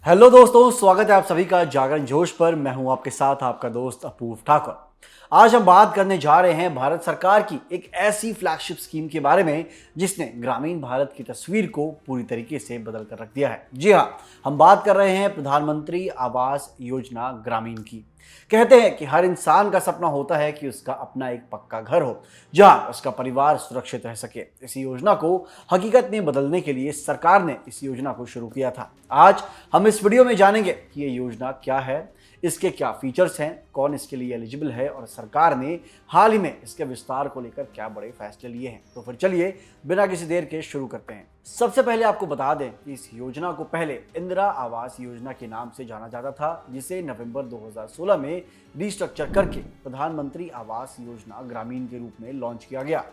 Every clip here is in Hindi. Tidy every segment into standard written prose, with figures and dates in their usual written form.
हेलो दोस्तों, स्वागत है आप सभी का जागरण जोश पर। मैं हूं आपके साथ आपका दोस्त अपूर्व ठाकुर। आज हम बात करने जा रहे हैं भारत सरकार की एक ऐसी फ्लैगशिप स्कीम के बारे में जिसने ग्रामीण भारत की तस्वीर को पूरी तरीके से बदल कर रख दिया है। जी हां, हम बात कर रहे हैं प्रधानमंत्री आवास योजना ग्रामीण की। कहते हैं कि हर इंसान का सपना होता है कि उसका अपना एक पक्का घर हो जहां उसका परिवार सुरक्षित रह सके। इस योजना को हकीकत में बदलने के लिए सरकार ने इस योजना को शुरू किया था। आज हम इस वीडियो में जानेंगे कि ये योजना क्या है, इसके क्या फीचर्स हैं, कौन इसके लिए एलिजिबल है और सरकार ने हाल ही में इसके विस्तार को लेकर क्या बड़े फैसले लिए हैं। तो फिर चलिए बिना किसी देर के शुरू करते हैं। सबसे पहले आपको बता दें कि इस योजना को पहले इंदिरा आवास योजना के नाम से जाना जाता था, जिसे नवंबर 2016 में रिस्ट्रक्चर करके प्रधानमंत्री आवास योजना ग्रामीण के रूप में लॉन्च किया गया।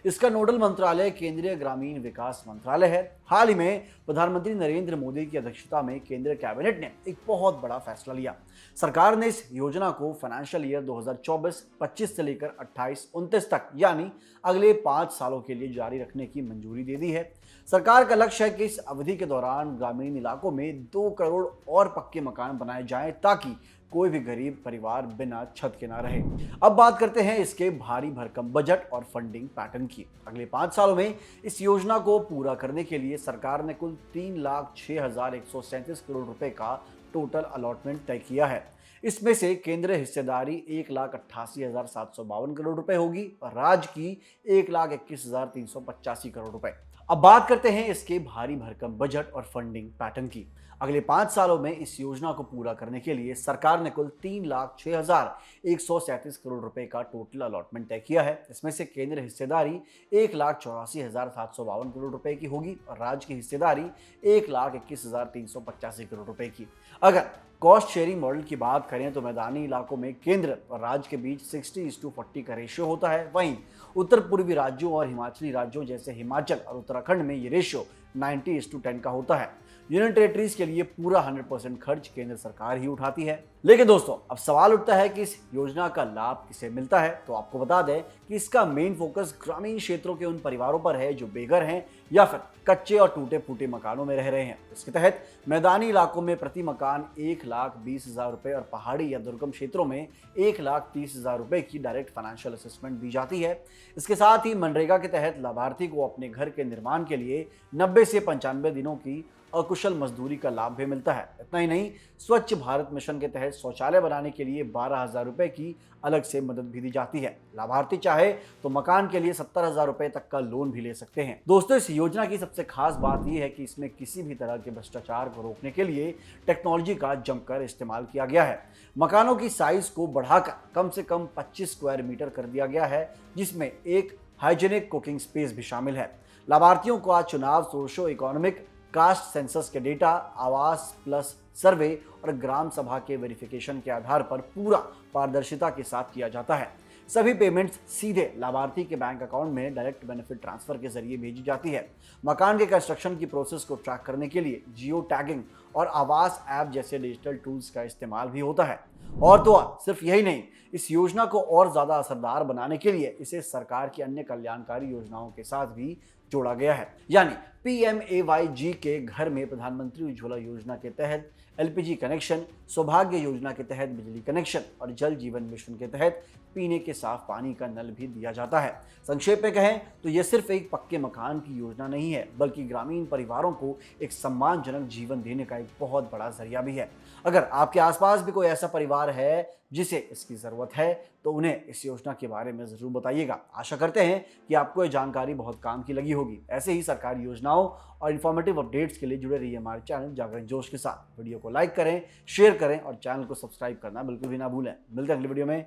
इसका नोडल मंत्रालय केंद्रीय ग्रामीण विकास मंत्रालय है। हाल ही में प्रधानमंत्री नरेंद्र मोदी की अध्यक्षता में केंद्रीय कैबिनेट ने एक बहुत बड़ा फैसला लिया। सरकार ने इस योजना को फाइनेंशियल ईयर 2024-25 से लेकर 28-29 तक यानी अगले 5 सालों के लिए जारी रखने की मंजूरी दे दी है। सरकार का लक्ष्य है कि इस अवधि के दौरान ग्रामीण इलाकों में 2 करोड़ और पक्के मकान बनाए जाएं ताकि कोई भी गरीब परिवार बिना छत के ना रहे। अब बात करते हैं इसके भारी भरकम बजट और फंडिंग पैटर्न की। अगले 5 सालों में इस योजना को पूरा करने के लिए सरकार ने कुल 3,06,137 करोड़ रुपए का टोटल अलॉटमेंट तय किया है। इसमें से केंद्रीय हिस्सेदारी 1,88,752 करोड़ रुपए होगी और राज्य की 1,21,385 करोड़ रुपए। अब बात करते हैं इसके भारी भरकम बजट और फंडिंग पैटर्न की। अगले 5 सालों में इस योजना को पूरा करने के लिए सरकार ने कुल 3,06,137 करोड़ रुपए का टोटल अलॉटमेंट तय किया है। इसमें से केंद्र हिस्सेदारी 1,84,752 करोड़ रुपए की होगी और राज्य की हिस्सेदारी 1,21,385 करोड़ रुपए की। अगर कॉस्ट शेयरिंग मॉडल की बात करें तो मैदानी इलाकों में केंद्र और राज्य के बीच 60:40 का रेशियो होता है। वहीं उत्तर पूर्वी राज्यों और हिमाचली राज्यों जैसे हिमाचल और उत्तराखंड में ये रेशियो 90:10 का होता है। यूनियन टेरिटरीज के लिए पूरा 100% खर्च केंद्र सरकार ही उठाती है। लेकिन दोस्तों, अब सवाल उठता है कि इस योजना का लाभ किसे मिलता है। तो आपको बता दें कि इसका मेन फोकस ग्रामीण क्षेत्रों के उन परिवारों पर है जो बेघर हैं या फिर कच्चे और टूटे फूटे मकानों में रह रहे हैं। इसके तहत मैदानी इलाकों में प्रति मकान 1,20,000 रुपए और पहाड़ी या दुर्गम क्षेत्रों में 1,30,000 रुपए की डायरेक्ट फाइनेंशियल असिस्टेंट दी जाती है। इसके साथ ही मनरेगा के तहत लाभार्थी को अपने घर के निर्माण के लिए 90 से 95 दिनों की अकुशल मजदूरी का लाभ भी मिलता है। इतना ही नहीं, स्वच्छ भारत मिशन के तहत शौचालय बनाने के लिए 12,000 रुपए की अलग से मदद भी दी जाती है। लाभार्थी चाहे तो मकान के लिए 70,000 रुपए तक का लोन भी ले सकते हैं। दोस्तों, इस योजना की सबसे खास बात यह है कि इसमें किसी भी तरह के भ्रष्टाचार को रोकने के लिए टेक्नोलॉजी का जमकर इस्तेमाल किया गया है। मकानों की साइज को बढ़ाकर कम से कम 25 स्क्वायर मीटर कर दिया गया है, जिसमें एक हाइजेनिक कुकिंग स्पेस भी शामिल है। लाभार्थियों को आज चुनाव, सोशो इकोनॉमिक, कास्ट सेंसस के डेटा, आवास प्लस सर्वे और ग्राम सभा के वेरिफिकेशन के आधार पर पूरा पारदर्शिता के साथ किया जाता है। सभी पेमेंट्स सीधे लाभार्थी के बैंक अकाउंट में डायरेक्ट बेनिफिट ट्रांसफर के जरिए भेजी जाती है। मकान के कंस्ट्रक्शन की प्रोसेस को ट्रैक करने के लिए जियो टैगिंग और आवास ऐप जैसे डिजिटल टूल्स का इस्तेमाल भी होता है। और तो सिर्फ यही नहीं, इस योजना को और ज्यादा असरदार बनाने के लिए इसे सरकार की अन्य कल्याणकारी योजनाओं के साथ भी जोड़ा गया है। यानी PMAYG के घर में प्रधानमंत्री उज्ज्वला योजना के तहत LPG कनेक्शन, सौभाग्य योजना के तहत बिजली कनेक्शन और जल जीवन मिशन के तहत पीने के साफ पानी का नल भी दिया जाता है। संक्षेप में कहें तो यह सिर्फ एक पक्के मकान की योजना नहीं है, बल्कि ग्रामीण परिवारों को एक सम्मानजनक जीवन देने का एक बहुत बड़ा जरिया भी है। अगर आपके आसपास भी कोई ऐसा परिवार है जिसे इसकी ज़रूरत है तो उन्हें इस योजना के बारे में ज़रूर बताइएगा। आशा करते हैं कि आपको ये जानकारी बहुत काम की लगी होगी। ऐसे ही सरकारी योजनाओं और इन्फॉर्मेटिव अपडेट्स के लिए जुड़े रहिए हमारे चैनल जागरण जोश के साथ। वीडियो को लाइक करें, शेयर करें और चैनल को सब्सक्राइब करना बिल्कुल भी ना भूलें। मिलते हैं अगली वीडियो में।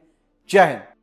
जय हिंद।